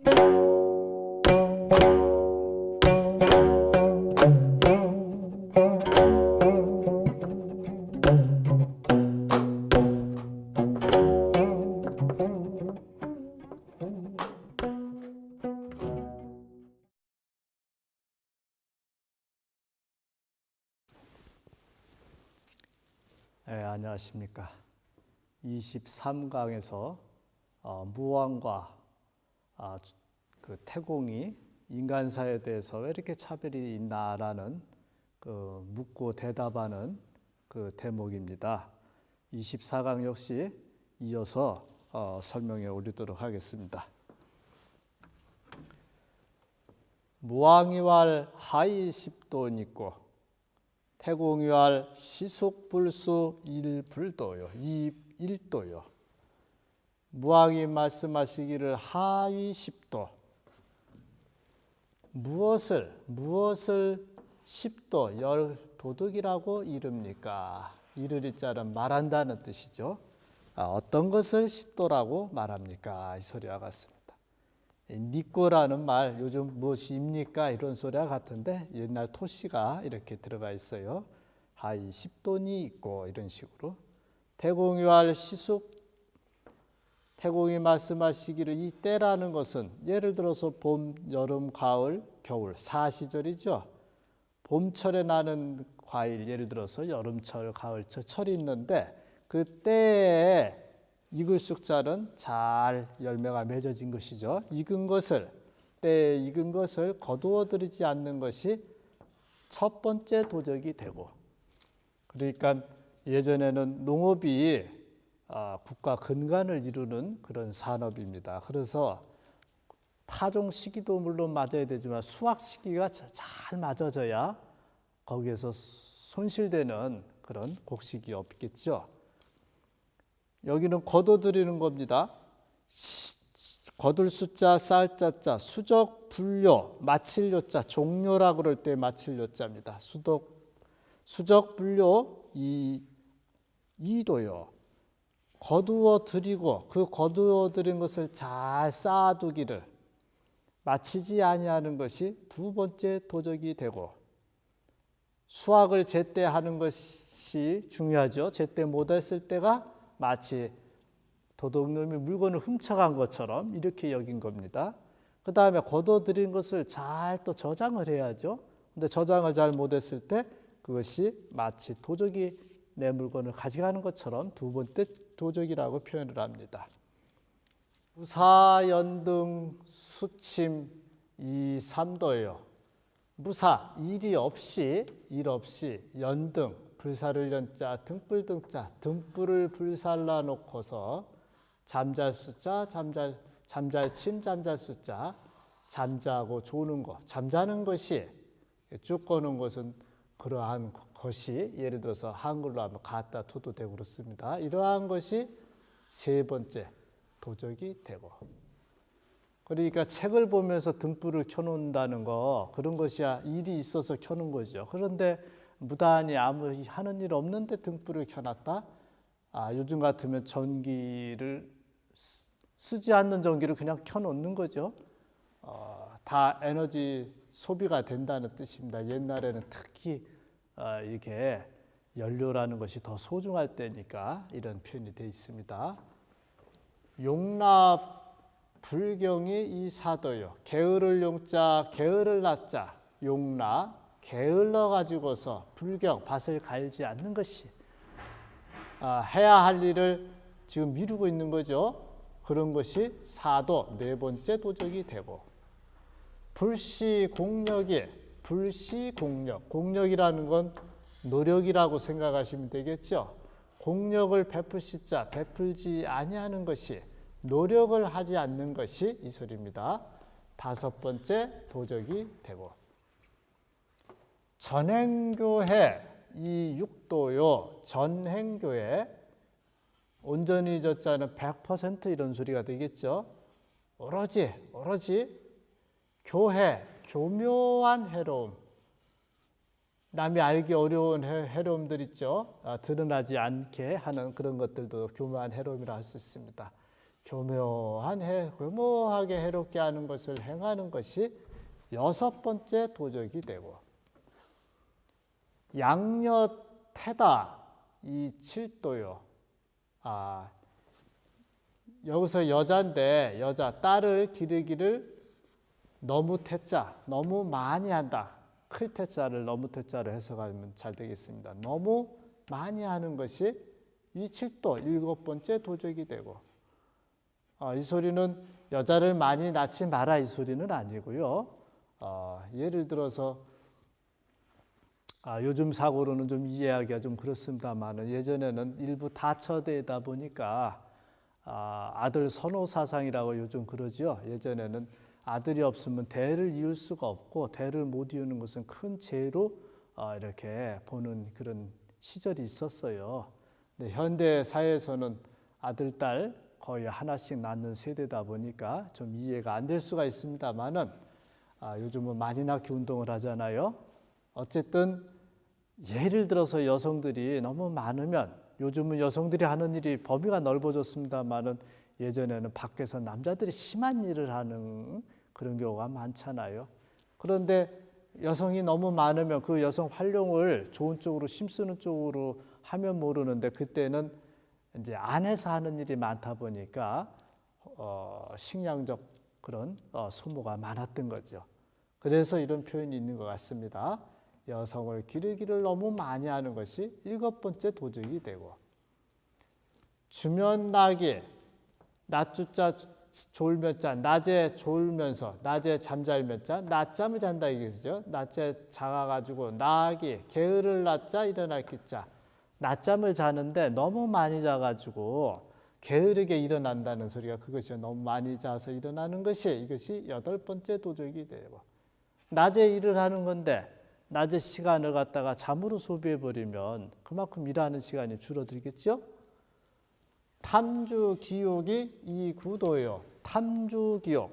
네, 안녕하십니까. 23강에서 무왕과 그 태공이 인간사에 대해서 왜 이렇게 차별이 있나라는 그 묻고 대답하는 그 대목입니다. 24강 역시 이어서 설명해 올리도록 하겠습니다. 무왕이왈 하이십도니고 태공이왈 시숙불수 일불도요. 일도요. 무왕이 말씀하시기를 하위십도. 무엇을 십도 열도덕이라고 이릅니까? 이르리 자는 말한다는 뜻이죠. 어떤 것을 십도라고 말합니까? 이 소리와 같습니다. 니꼬라는 말 요즘 무엇입니까? 이런 소리와 같은데 옛날 토시가 이렇게 들어가 있어요. 하이 십돈이 있고 이런 식으로. 태공이왈 시숙. 태공이 말씀하시기를 이 때라는 것은 예를 들어서 봄, 여름, 가을, 겨울 사시절이죠. 봄철에 나는 과일 예를 들어서 여름철, 가을철 철이 있는데 그 때에 익을 쑥자는 잘 열매가 맺어진 것이죠. 익은 것을 때에 익은 것을 거두어 들이지 않는 것이 첫 번째 도적이 되고, 그러니까 예전에는 농업이 국가 근간을 이루는 그런 산업입니다. 그래서 파종 시기도 물론 맞아야 되지만 수확 시기가 잘 맞아져야 거기에서 손실되는 그런 곡식이 없겠죠. 여기는 거둬들이는 겁니다. 거둘 숫자, 쌓을 자자, 수적, 분료, 마칠 요자, 종료라고 그럴 때 마칠 요자입니다. 수적, 분료, 이도요. 거두어 들이고 그 거두어 들인 것을 잘 쌓아두기를 마치지 아니하는 것이 두 번째 도적이 되고, 수확을 제때 하는 것이 중요하죠. 제때 못했을 때가 마치 도둑놈이 물건을 훔쳐간 것처럼 이렇게 여긴 겁니다. 그 다음에 거둬들인 것을 잘 또 저장을 해야죠. 근데 저장을 잘 못했을 때 그것이 마치 도적이 내 물건을 가져가는 것처럼 두 번째 도적이라고 표현을 합니다. 무사, 연등, 수침, 이 삼도예요. 무사, 일 없이, 연등, 불사를 연자, 등불 등자, 등불을 불살라 놓고서 잠잘 숫자, 잠잘침, 잠잘 숫자, 잠자고 조는 것, 잠자는 것이 쭉 거는 것은 그러한 것이 예를 들어서 한글로 하면 갖다 토도 되고 그렇습니다. 이러한 것이 세 번째 도적이 되고, 그러니까 책을 보면서 등불을 켜놓는다는 거, 그런 것이야 일이 있어서 켜는 거죠. 그런데 무단히 아무 하는 일 없는데 등불을 켜놨다? 요즘 같으면 전기를 쓰지 않는 전기를 그냥 켜놓는 거죠. 다 에너지 소비가 된다는 뜻입니다. 옛날에는 특히 이게 연료라는 것이 더 소중할 때니까 이런 표현이 되어 있습니다. 용납 불경이 이 사도요. 게으를 용자, 게으를 낫자, 용납, 게을러 가지고서 불경, 밭을 갈지 않는 것이 해야 할 일을 지금 미루고 있는 거죠. 그런 것이 사도, 네 번째 도적이 되고, 불시공력이, 불시공력, 공력이라는 건 노력이라고 생각하시면 되겠죠. 공력을 베푸시자, 베풀지 아니하는 것이, 노력을 하지 않는 것이 이 소리입니다. 다섯 번째 도적이 되고, 전행교회, 이 육도요. 전행교회, 온전히 젖자는 100% 이런 소리가 되겠죠. 오로지 교회, 교묘한 해로움, 남이 알기 어려운 해로움들 있죠. 드러나지 않게 하는 그런 것들도 교묘한 해로움이라 할 수 있습니다. 교묘하게 해롭게 하는 것을 행하는 것이 여섯 번째 도적이 되고, 양녀태다 이 칠도요. 여기서 여자인데 딸을 기르기를 너무 태자, 너무 많이 한다. 클 태자를 너무 태자로 해석하면 잘 되겠습니다. 너무 많이 하는 것이 이 칠도 일곱 번째 도적이 되고, 이 소리는 여자를 많이 낳지 마라 이 소리는 아니고요. 예를 들어서 요즘 사고로는 좀 이해하기가 좀 그렇습니다만 예전에는 일부 다처대다 보니까 아들 선호 사상이라고 요즘 그러죠. 예전에는 아들이 없으면 대를 이을 수가 없고 대를 못 이루는 것은 큰 죄로 이렇게 보는 그런 시절이 있었어요. 근데 현대 사회에서는 아들, 딸 거의 하나씩 낳는 세대다 보니까 좀 이해가 안 될 수가 있습니다만은 요즘은 많이 낳기 운동을 하잖아요. 어쨌든 예를 들어서 여성들이 너무 많으면 요즘은 여성들이 하는 일이 범위가 넓어졌습니다만은 예전에는 밖에서 남자들이 심한 일을 하는 그런 경우가 많잖아요. 그런데 여성이 너무 많으면 그 여성 활용을 좋은 쪽으로 힘쓰는 쪽으로 하면 모르는데 그때는 이제 안에서 하는 일이 많다 보니까 식량적 그런 소모가 많았던 거죠. 그래서 이런 표현이 있는 것 같습니다. 여성을 기르기를 너무 많이 하는 것이 일곱 번째 도적이 되고, 주면나기 낮주자 졸면자 낮에 졸면서 낮에 잠잘면자 낮잠을 잔다 이거죠. 낮에 자가가지고 나기 게으를 낮자 일어날 기자 낮잠을 자는데 너무 많이 자가지고 게으르게 일어난다는 소리가 그것이요. 너무 많이 자서 일어나는 것이 이것이 여덟 번째 도적이 되고, 낮에 일을 하는 건데 낮에 시간을 갖다가 잠으로 소비해 버리면 그만큼 일하는 시간이 줄어들겠죠. 탐주 기욕이 이 구도요. 탐주 기욕,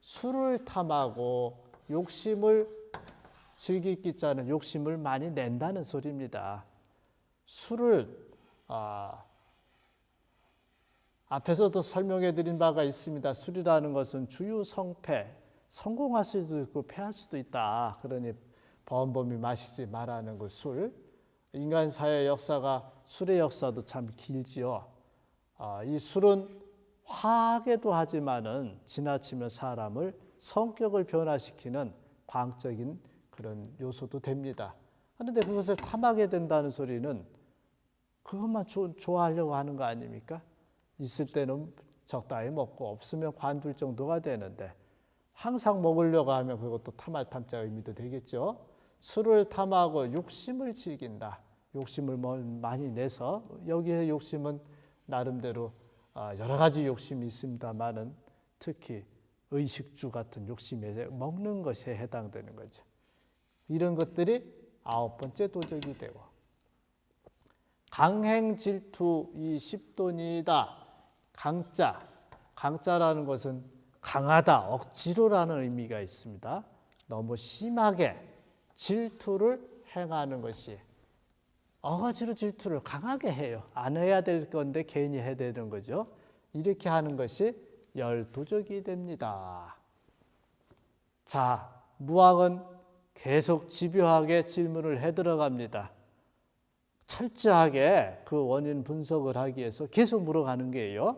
술을 탐하고 욕심을 즐기기 자는 욕심을 많이 낸다는 소리입니다. 술을 앞에서도 설명해 드린 바가 있습니다. 술이라는 것은 주유성패, 성공할 수도 있고 패할 수도 있다. 그러니 범범이 마시지 말라는 그 술. 인간 사회 역사가 술의 역사도 참 길지요. 이 술은 화하게도 하지만은 지나치면 사람을 성격을 변화시키는 광적인 그런 요소도 됩니다. 그런데 그것을 탐하게 된다는 소리는 그것만 좋아하려고 하는 거 아닙니까? 있을 때는 적당히 먹고 없으면 관둘 정도가 되는데 항상 먹으려고 하면 그것도 탐할 탐자 의미도 되겠죠. 술을 탐하고 욕심을 즐긴다. 욕심을 많이 내서 여기에 욕심은 나름대로 여러 가지 욕심이 있습니다만은 특히 의식주 같은 욕심에 먹는 것에 해당되는 거죠. 이런 것들이 아홉 번째 도적이 되고, 강행질투 이 십돈이다. 강자라는 것은 강하다, 억지로라는 의미가 있습니다. 너무 심하게 질투를 행하는 것이 억지로 질투를 강하게 해요. 안 해야 될 건데 괜히 해야 되는 거죠. 이렇게 하는 것이 열도적이 됩니다. 자, 무왕은 계속 집요하게 질문을 해 들어갑니다. 철저하게 그 원인 분석을 하기 위해서 계속 물어가는 거예요.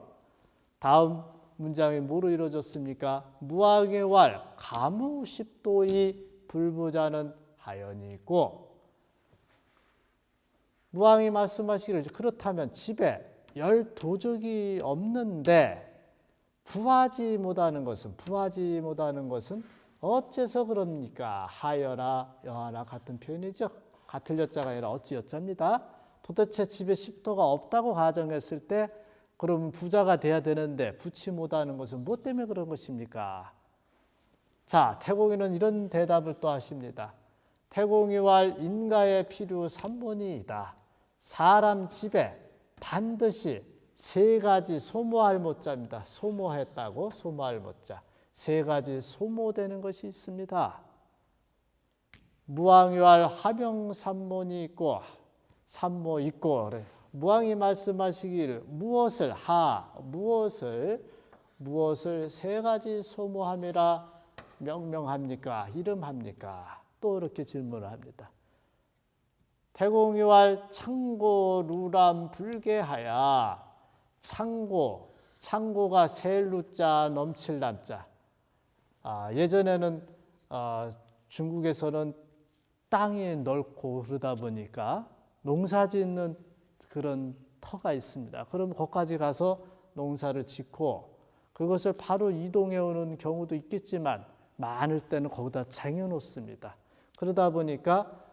다음 문장이 뭐로 이루어졌습니까? 무왕의 왈 가무십도의 불부자는 하연이 있고, 무왕이 말씀하시기를 그렇다면 집에 열 도적이 없는데 부하지 못하는 것은 어째서 그럽니까? 하여나 여하나 같은 표현이죠. 같을 여자가 아니라 어찌 여자입니다. 도대체 집에 십도가 없다고 가정했을 때 그러면 부자가 돼야 되는데 부치 못하는 것은 뭐 때문에 그런 것입니까? 자, 태공이는 이런 대답을 또 하십니다. 태공이왈 인가의 필요 삼본이이다. 사람 집에 반드시 세 가지 소모할 못자입니다. 소모했다고 소모할 못자. 세 가지 소모되는 것이 있습니다. 무왕이왈 하명삼몬이 있고 삼모 있고, 무왕이 말씀하시기를 무엇을 무엇을 세 가지 소모함이라 명명합니까? 이름합니까? 또 이렇게 질문을 합니다. 태공이왈 창고 루람 불개하야. 창고가 셀루자 넘칠 남자. 예전에는 중국에서는 땅이 넓고 그러다 보니까 농사 짓는 그런 터가 있습니다. 그럼 거기까지 가서 농사를 짓고 그것을 바로 이동해 오는 경우도 있겠지만 많을 때는 거기다 쟁여 놓습니다. 그러다 보니까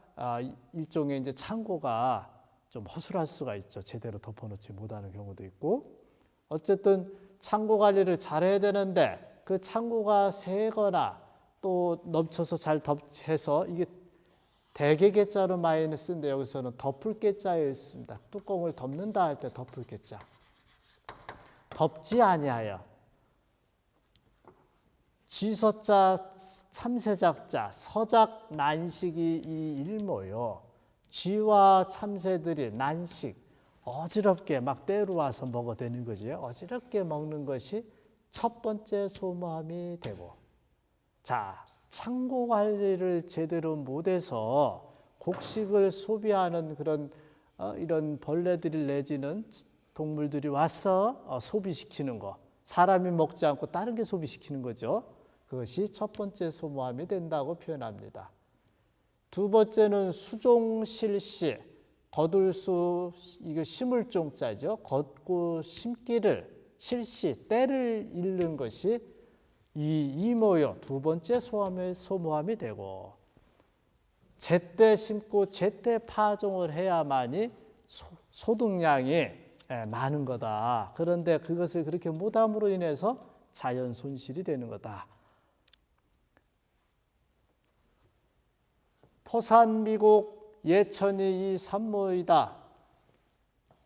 일종의 이제 창고가 좀 허술할 수가 있죠. 제대로 덮어놓지 못하는 경우도 있고, 어쨌든 창고 관리를 잘해야 되는데 그 창고가 새거나 또 넘쳐서 잘 덮해서 이게 대개개자로 많이 쓰는데 여기서는 덮을 개자에 있습니다. 뚜껑을 덮는다 할 때 덮을 개자. 덮지 아니하여. 쥐서자 참새작자 서작 난식이 이 일모요. 쥐와 참새들이 난식 어지럽게 막 때려와서 먹어대는 거죠. 어지럽게 먹는 것이 첫 번째 소모함이 되고, 자, 창고 관리를 제대로 못해서 곡식을 소비하는 그런 이런 벌레들이 내지는 동물들이 와서 소비시키는 거, 사람이 먹지 않고 다른 게 소비시키는 거죠. 그것이 첫 번째 소모함이 된다고 표현합니다. 두 번째는 수종실시, 거둘 수, 이거 심을 종자죠. 걷고 심기를, 실시, 때를 잃는 것이 이 이모요, 두 번째 소모함이 되고, 제때 심고 제때 파종을 해야만이 소득량이 많은 거다. 그런데 그것을 그렇게 못함으로 인해서 자연 손실이 되는 거다. 포산미곡 예천이 이 산모이다.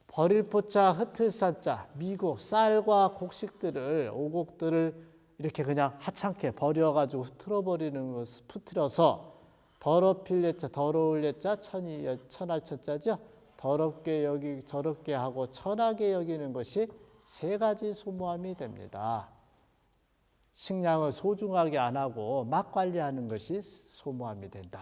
버릴 포자 흩을산자, 미곡, 쌀과 곡식들을, 오곡들을 이렇게 그냥 하찮게 버려가지고 틀어버리는 것을 푸트려서 더럽힐 예자, 더러울 예자, 천하천자죠. 더럽게 저럽게 하고 천하게 여기는 것이 세 가지 소모함이 됩니다. 식량을 소중하게 안 하고 막 관리하는 것이 소모함이 된다.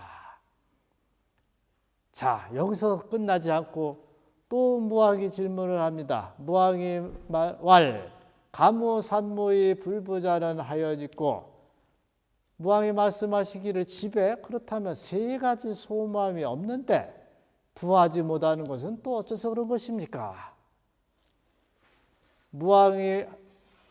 자, 여기서 끝나지 않고 또 무왕이 질문을 합니다. 무왕이 왈 가무산모의 불부자는 하여짓고, 무왕이 말씀하시기를 집에 그렇다면 세 가지 소모함이 없는데 부하지 못하는 것은 또 어째서 그런 것입니까? 무왕이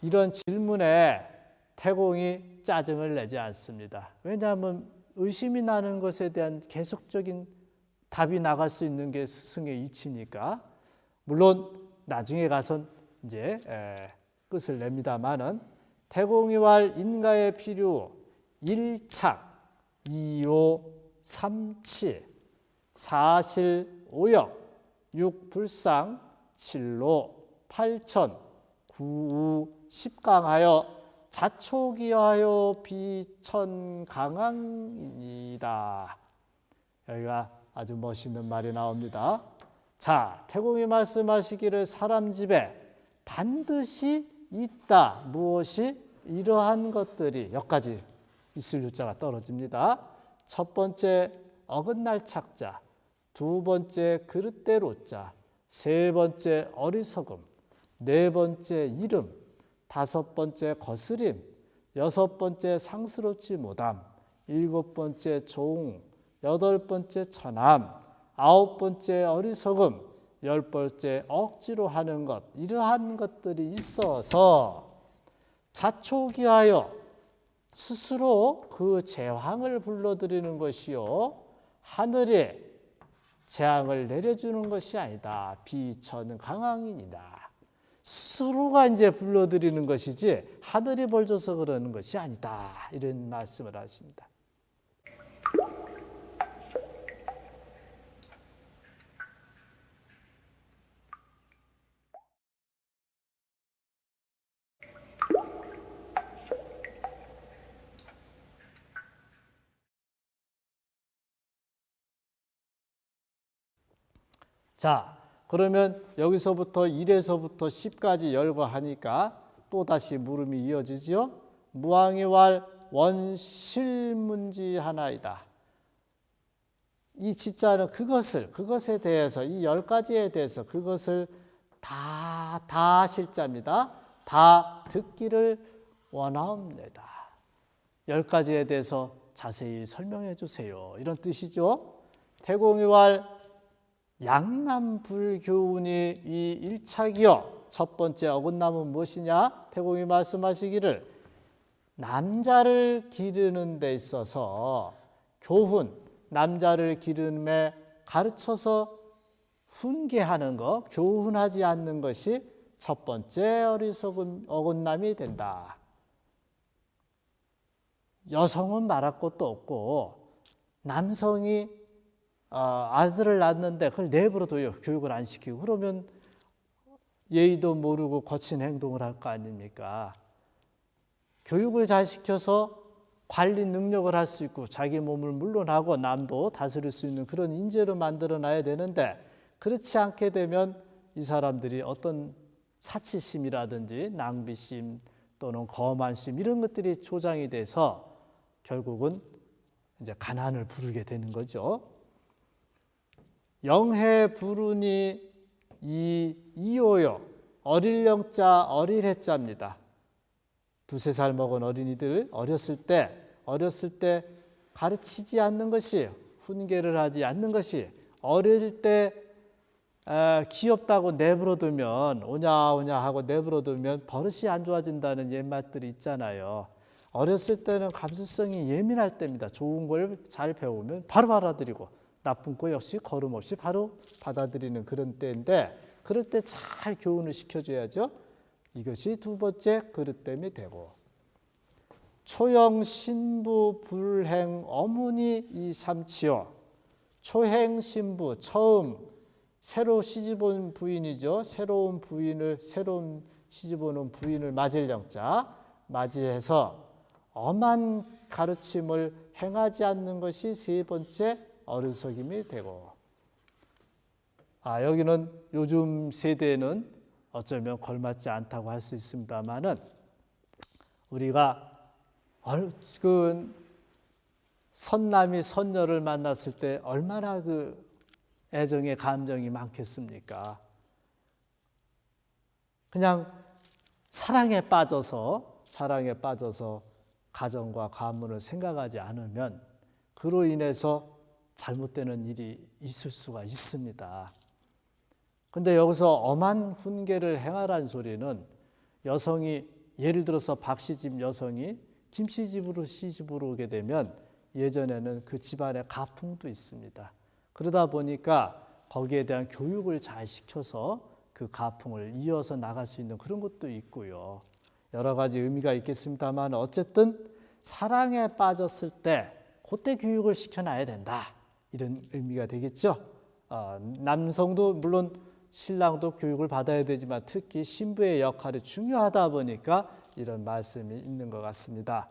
이런 질문에 태공이 짜증을 내지 않습니다. 왜냐하면 의심이 나는 것에 대한 계속적인 답이 나갈 수 있는 게 스승의 이치니까. 물론 나중에 가선 이제 끝을 냅니다마는, 태공이 왈 인가의 필요 1착 2호 3치 4실 5역 6불상 7로 8천 9우 10강하여 자초기하여 비천강왕이니다. 여기가 아주 멋있는 말이 나옵니다. 자, 태공이 말씀하시기를 사람 집에 반드시 있다. 무엇이? 이러한 것들이 여기까지 있을 유자가 떨어집니다. 첫 번째 어긋날 착자, 두 번째 그릇대로자, 세 번째 어리석음, 네 번째 이름, 다섯 번째 거스림, 여섯 번째 상스럽지 못함, 일곱 번째 종, 여덟 번째 천함, 아홉 번째 어리석음, 열 번째 억지로 하는 것, 이러한 것들이 있어서 자초기하여 스스로 그 재앙을 불러들이는 것이요, 하늘에 재앙을 내려주는 것이 아니다. 비천강왕이니다. 스스로가 이제 불러들이는 것이지 하늘이 벌 줘서 그러는 것이 아니다. 이런 말씀을 하십니다. 자, 그러면 여기서부터 1에서부터 10까지 열거하니까 또다시 물음이 이어지죠. 무왕이왈 원실문지 하나이다. 이 지자는 그것에 대해서, 이 10가지에 대해서 그것을 다 실자입니다. 다 듣기를 원하옵니다. 10가지에 대해서 자세히 설명해 주세요. 이런 뜻이죠. 태공이왈 양남불교운이 이 1차기요. 첫 번째 어긋남은 무엇이냐? 태공이 말씀하시기를 남자를 기르는 데 있어서 교훈, 남자를 기름에 가르쳐서 훈계하는 것, 교훈하지 않는 것이 첫 번째 어리석은 어긋남이 된다. 여성은 말할 것도 없고 남성이 아들을 낳았는데 그걸 내버려둬요. 교육을 안 시키고. 그러면 예의도 모르고 거친 행동을 할 거 아닙니까? 교육을 잘 시켜서 관리 능력을 할 수 있고 자기 몸을 물론하고 남도 다스릴 수 있는 그런 인재로 만들어놔야 되는데 그렇지 않게 되면 이 사람들이 어떤 사치심이라든지 낭비심 또는 거만심 이런 것들이 조장이 돼서 결국은 이제 가난을 부르게 되는 거죠. 영해 부르니 이오요. 어릴 영자 어릴 해자입니다. 2-3살 먹은 어린이들 어렸을 때 가르치지 않는 것이, 훈계를 하지 않는 것이, 어릴 때 귀엽다고 내버려두면 오냐 하고 내버려두면 버릇이 안 좋아진다는 옛말들이 있잖아요. 어렸을 때는 감수성이 예민할 때입니다. 좋은 걸 잘 배우면 바로 받아들이고 나쁜 거 역시 거름 없이 바로 받아들이는 그런 때인데 그럴 때 잘 교훈을 시켜줘야죠. 이것이 두 번째 그릇됨이 되고 초형 신부 불행 어문이 이삼치요. 초행 신부 처음 새로 시집온 부인이죠. 새로운 시집오는 부인을 맞을 영자 맞이해서 엄한 가르침을 행하지 않는 것이 세 번째 어리석임이 되고 여기는 요즘 세대는 어쩌면 걸맞지 않다고 할 수 있습니다만은 우리가 그 선남이 선녀를 만났을 때 얼마나 그 애정의 감정이 많겠습니까? 그냥 사랑에 빠져서 가정과 가문을 생각하지 않으면 그로 인해서 잘못되는 일이 있을 수가 있습니다. 근데 여기서 엄한 훈계를 행하라는 소리는 여성이 예를 들어서 박씨 집 여성이 김씨 집으로 시집으로 오게 되면 예전에는 그 집안에 가풍도 있습니다. 그러다 보니까 거기에 대한 교육을 잘 시켜서 그 가풍을 이어서 나갈 수 있는 그런 것도 있고요. 여러 가지 의미가 있겠습니다만 어쨌든 사랑에 빠졌을 때 그때 교육을 시켜놔야 된다. 이런 의미가 되겠죠. 남성도 물론 신랑도 교육을 받아야 되지만 특히 신부의 역할이 중요하다 보니까 이런 말씀이 있는 것 같습니다.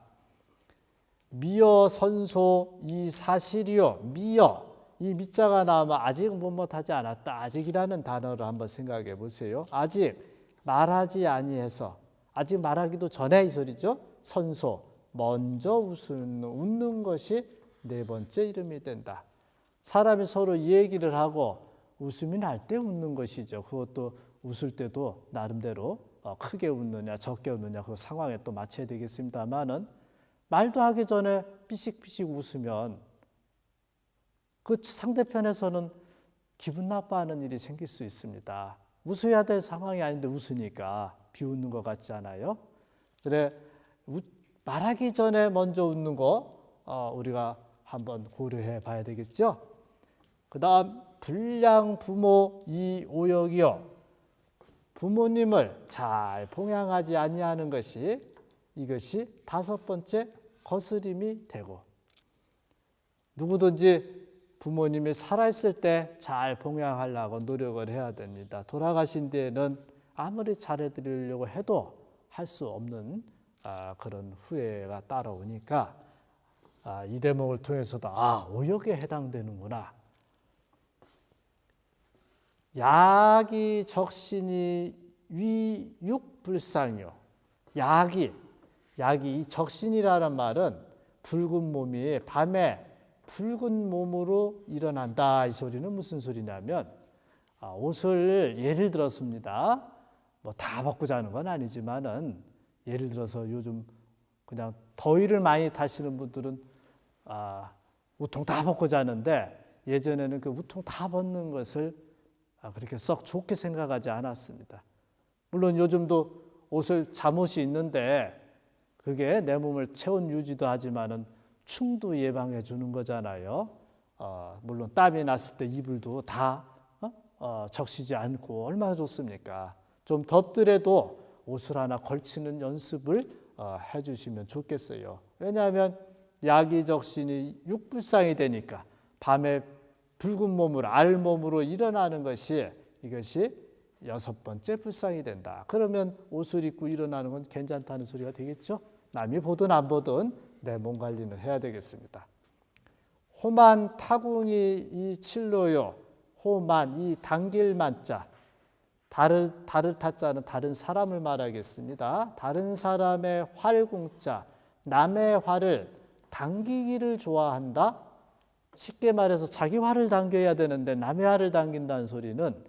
미여 선소 이 사실이요. 미여 이 미자가 나오면 아직 못하지 않았다. 아직이라는 단어를 한번 생각해 보세요. 아직 말하지 아니해서 아직 말하기도 전에 이 소리죠. 선소 먼저 웃는 것이 네 번째 이름이 된다. 사람이 서로 얘기를 하고 웃음이 날 때 웃는 것이죠. 그것도 웃을 때도 나름대로 크게 웃느냐 적게 웃느냐 그 상황에 또 맞춰야 되겠습니다만은 말도 하기 전에 삐씩삐씩 웃으면 그 상대편에서는 기분 나빠하는 일이 생길 수 있습니다. 웃어야 될 상황이 아닌데 웃으니까 비웃는 것 같지 않아요? 그래 말하기 전에 먼저 웃는 거 우리가 한번 고려해 봐야 되겠죠? 그 다음 불량 부모 이오역이요. 부모님을 잘 봉양하지 아니하는 것이 이것이 다섯 번째 거스림이 되고 누구든지 부모님이 살아있을 때 잘 봉양하려고 노력을 해야 됩니다. 돌아가신 뒤에는 아무리 잘해드리려고 해도 할 수 없는 그런 후회가 따라오니까 이 대목을 통해서도 오역에 해당되는구나. 야기 적신이 위육불상요. 야기 이 적신이라는 말은 붉은 몸이 밤에 붉은 몸으로 일어난다. 이 소리는 무슨 소리냐면 옷을 예를 들었습니다. 뭐 다 벗고 자는 건 아니지만은 예를 들어서 요즘 그냥 더위를 많이 타시는 분들은 우통 다 벗고 자는데 예전에는 그 우통 다 벗는 것을 그렇게 썩 좋게 생각하지 않았습니다. 물론 요즘도 옷을 잠옷이 있는데 그게 내 몸을 체온 유지도 하지만은 충도 예방해 주는 거잖아요. 물론 땀이 났을 때 이불도 다 적시지 않고 얼마나 좋습니까? 좀 덥더라도 옷을 하나 걸치는 연습을 해주시면 좋겠어요. 왜냐하면 야기적신이 육불상이 되니까 밤에 붉은 몸으로 알몸으로 일어나는 것이 이것이 6번째 불상이 된다. 그러면 옷을 입고 일어나는 건 괜찮다는 소리가 되겠죠. 남이 보든 안 보든 내 몸 관리는 해야 되겠습니다. 호만 타궁이 이 칠로요. 호만 이 당길 만자. 다르타자는 다른 사람을 말하겠습니다. 다른 사람의 활궁자, 남의 활을 당기기를 좋아한다. 쉽게 말해서 자기 활을 당겨야 되는데 남의 활을 당긴다는 소리는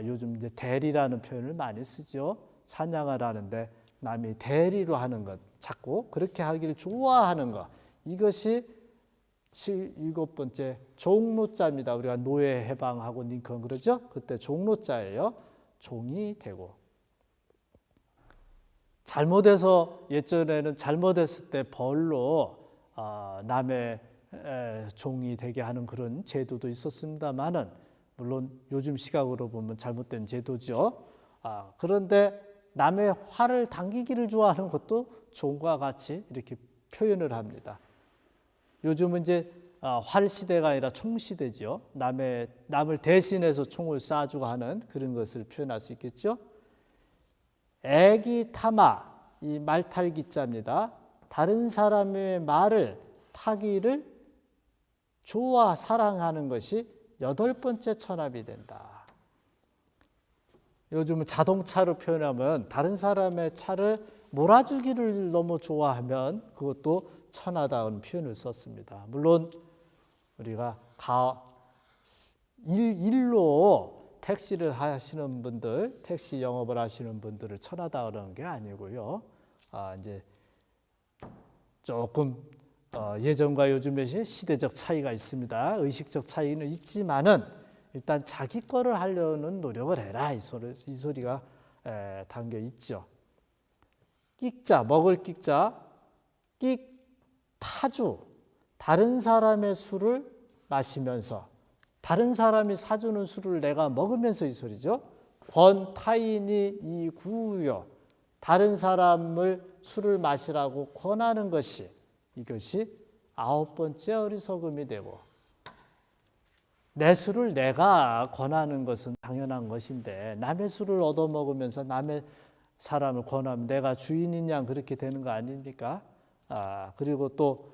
요즘 이제 대리라는 표현을 많이 쓰죠. 사냥을 하는데 남이 대리로 하는 것, 자꾸 그렇게 하기를 좋아하는 것, 이것이 7번째 종로자입니다. 우리가 노예 해방하고 링컨 그러죠. 그때 종로자예요. 종이 되고 잘못해서 예전에는 잘못했을 때 벌로 남의 종이 되게 하는 그런 제도도 있었습니다만은 물론 요즘 시각으로 보면 잘못된 제도죠. 그런데 남의 활을 당기기를 좋아하는 것도 종과 같이 이렇게 표현을 합니다. 요즘은 이제 활 시대가 아니라 총 시대죠. 남을 대신해서 총을 쏴주고 하는 그런 것을 표현할 수 있겠죠. 애기 타마 이 말탈기자입니다. 다른 사람의 말을 타기를 좋아 사랑하는 것이 8번째 천합이 된다. 요즘은 자동차로 표현하면 다른 사람의 차를 몰아주기를 너무 좋아하면 그것도 천하다운 표현을 썼습니다. 물론 우리가 일로 택시를 하시는 분들, 택시 영업을 하시는 분들을 천하다우라는 게 아니고요. 이제 조금 예전과 요즘의 시대적 차이가 있습니다. 의식적 차이는 있지만은 일단 자기 거를 하려는 노력을 해라 이 소리가 담겨 있죠. 끽자 먹을 끽자 끽 타주 다른 사람의 술을 마시면서 다른 사람이 사주는 술을 내가 먹으면서 이 소리죠. 권 타인이 이 구우여 다른 사람을 술을 마시라고 권하는 것이 이것이 9번째 어리석음이 되고 내 술을 내가 권하는 것은 당연한 것인데 남의 술을 얻어먹으면서 남의 사람을 권하면 내가 주인인 양 그렇게 되는 거 아닙니까? 그리고 또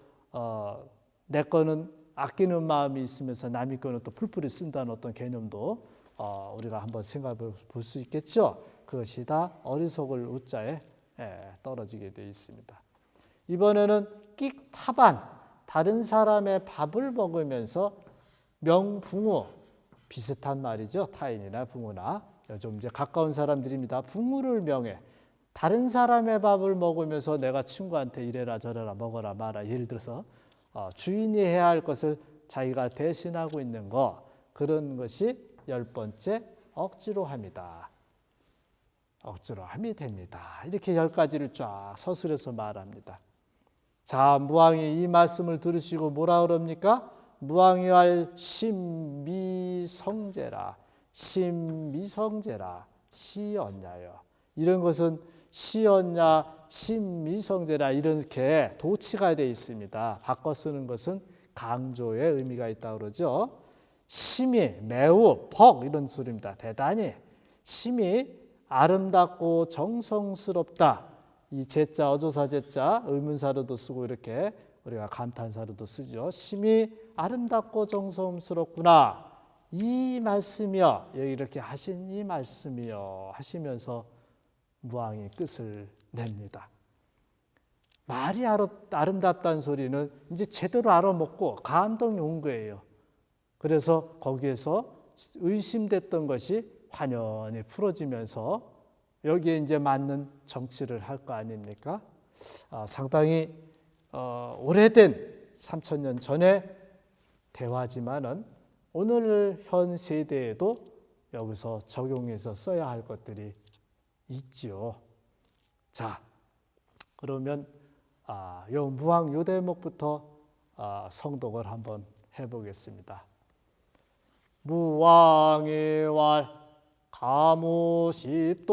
내 거는 아끼는 마음이 있으면서 남의 거는 또 풀풀이 쓴다는 어떤 개념도 우리가 한번 생각해 볼 수 있겠죠. 그것이 다 어리석을 우자에 떨어지게 되어 있습니다. 이번에는 끽타반 다른 사람의 밥을 먹으면서 명붕우 비슷한 말이죠. 타인이나 붕우나 좀 이제 가까운 사람들입니다. 붕우를 명해 다른 사람의 밥을 먹으면서 내가 친구한테 이래라 저래라 먹어라 마라 예를 들어서 주인이 해야 할 것을 자기가 대신하고 있는 거 그런 것이 10번째 억지로 함이다. 억지로 함이 됩니다. 이렇게 10가지를 쫙 서술해서 말합니다. 자, 무왕이 이 말씀을 들으시고 뭐라 그럽니까? 무왕이할 심미성제라 심미성제라 시언냐여 이런 것은 시언냐 심미성제라 이렇게 도치가 되어 있습니다. 바꿔 쓰는 것은 강조의 의미가 있다고 그러죠. 심이 매우 퍽 이런 소리입니다. 대단히 심이 아름답고 정성스럽다. 이 제자 어조사 제자 의문사로도 쓰고 이렇게 우리가 감탄사로도 쓰죠. 심이 아름답고 정성스럽구나. 이 말씀이여 여기 이렇게 하신 이 말씀이여 하시면서 무왕이 끝을 냅니다. 말이 아름답다는 소리는 이제 제대로 알아먹고 감동이 온 거예요. 그래서 거기에서 의심됐던 것이 환연히 풀어지면서 여기에 이제 맞는 정치를 할 거 아닙니까? 상당히 오래된 3000년 전의 대화지만은 오늘 현 세대에도 여기서 적용해서 써야 할 것들이 있지요. 자, 그러면 요 무왕 요 대목부터 성독을 한번 해보겠습니다. 무왕의 왈 가무십도의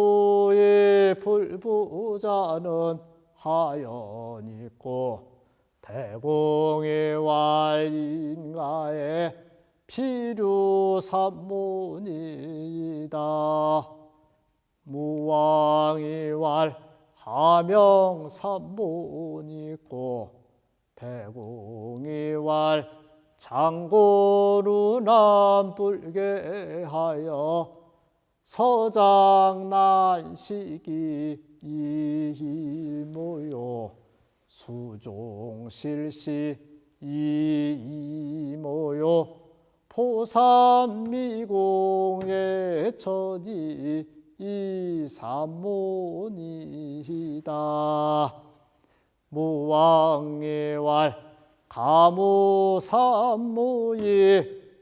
불부자는 하연이 있고 대공의 왈 인가의 필요삼문이다. 무왕의 왈 하명삼문이 있고 대공의 왈 장고루남 불개하여 서장난시기 이일모요 수종실시 이이모요 포삼미공의 천이 이삼문이다. 무왕의 왈 가무삼무의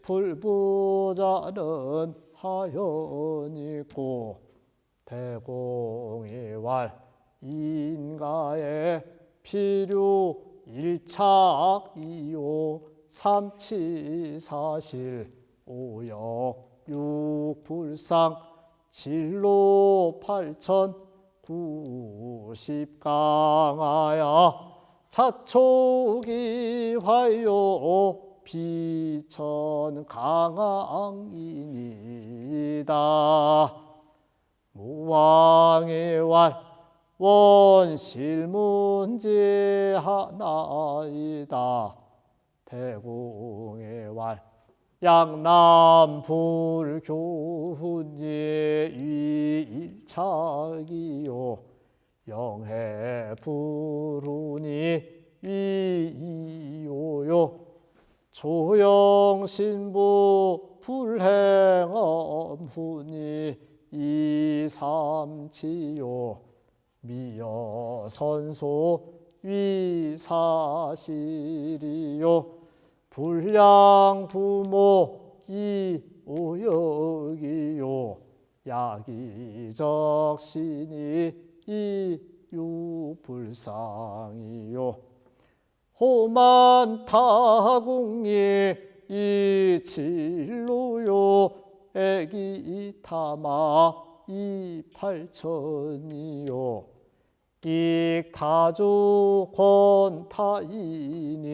불부자는 하연이고 대공의 왈 인가의 필요 일착이요 삼치사실 오역 육불상 진로 8090강하야 차초기 화요 비천강앙이니다. 무왕의 왈 원실문제 하나이다. 대공의 왈 양남불교훈제 위일착이요 영해불운이 위이요요 조영신부 불행엄훈이 이삼치요 미여선소 위사실이요 불량부모 이오역이요 야기적신이 이유불상이요 호만타궁이 이진로요 애기타마 이팔천이요 익타주 권타인이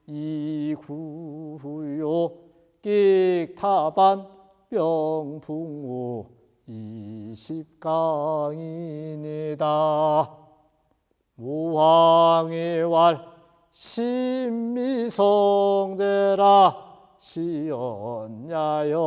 이구요 끽타반 명풍우 이십강이니다. 무왕의 왈 신미성제라 시언야여